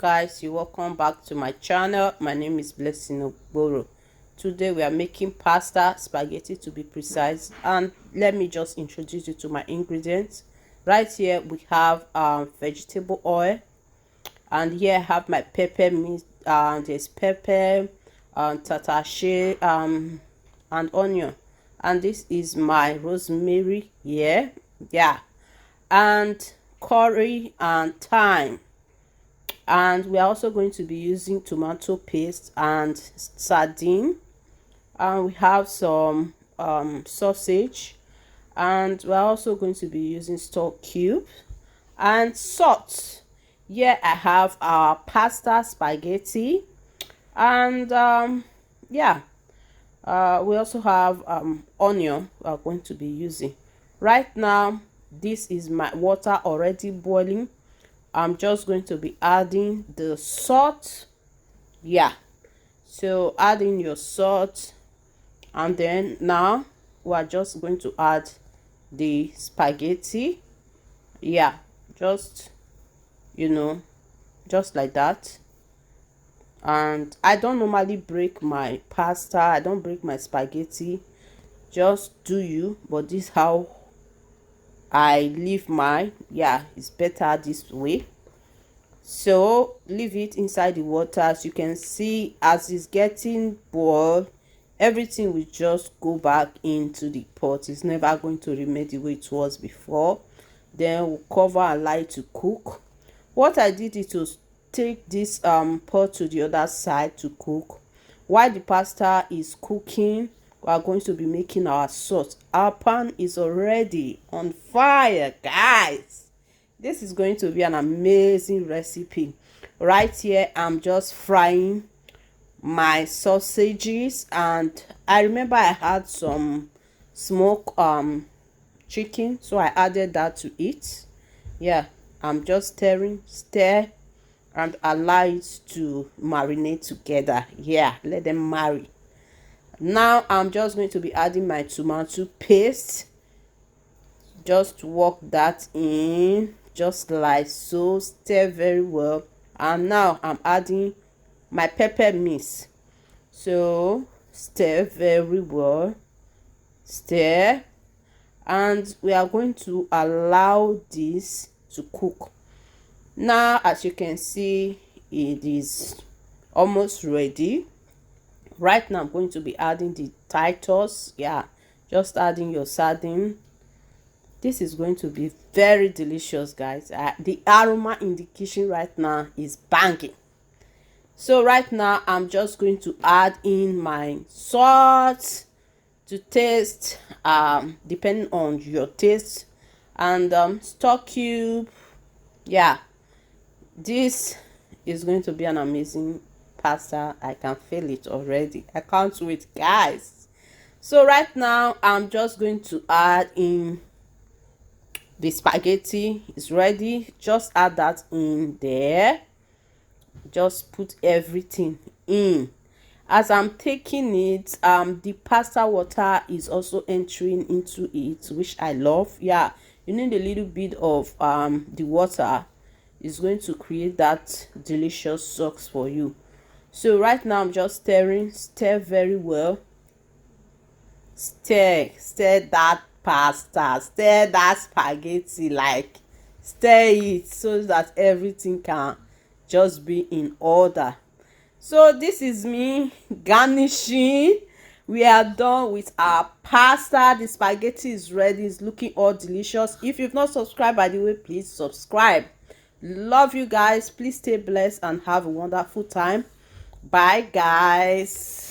guys, you're welcome back to my channel. My name is Blessing Ogboro. Today we are making pasta, spaghetti to be precise, and let me just introduce you to my ingredients. Right here we have vegetable oil, and here I have my pepper mix. There's pepper, tatashe, and onion, and this is my rosemary here, and curry and thyme. And we are also going to be using tomato paste and sardine, and we have some sausage, and we're also going to be using stock cube and salt. Here I have our pasta spaghetti, and we also have onion we are going to be using. Right now this is my water already boiling. I'm just going to be adding the salt. So adding your salt, and then now we are just going to add the spaghetti. Just just like that. And I don't normally break my pasta, I don't break my spaghetti, just do you, but this is how I leave mine. It's better this way. So leave it inside the water. As you can see, as it's getting boiled, everything will just go back into the pot. It's never going to remain the way it was before. Then we'll cover and allow it to cook. What I did is to take this pot to the other side to cook. While the pasta is cooking, we are going to be making our sauce. Our pan is already on fire, guys. This is going to be an amazing recipe. Right here I'm just frying my sausages, and I remember I had some smoked chicken, so I added that to it. I'm just stir and allow it to marinate together. Let them marry. Now I'm just going to be adding my tomato paste. Just work that in just like so. Stir very well. And now I'm adding my pepper mix. So stir very well. Stir. And we are going to allow this to cook. Now as you can see, it is almost ready. Right now I'm going to be adding the Titus. Just adding your sardine. This is going to be very delicious, guys. The aroma in the kitchen right now is banging. So right now I'm just going to add in my salt to taste, depending on your taste, and stock cube. This is going to be an amazing pasta. I can feel it already. I can't wait, guys. So right now I'm just going to add in the spaghetti. Is ready. Just add that in there. Just put everything in. As I'm taking it, the pasta water is also entering into it, which I love. You need a little bit of the water. Is going to create that delicious sauce for you. So right now I'm just stir very well. Stir that pasta, stir that spaghetti, like stir it so that everything can just be in order. So this is me garnishing. We are done with our pasta. The spaghetti is ready. It's looking all delicious. If you've not subscribed, by the way, please subscribe. Love you guys. Please stay blessed and have a wonderful time. Bye, guys.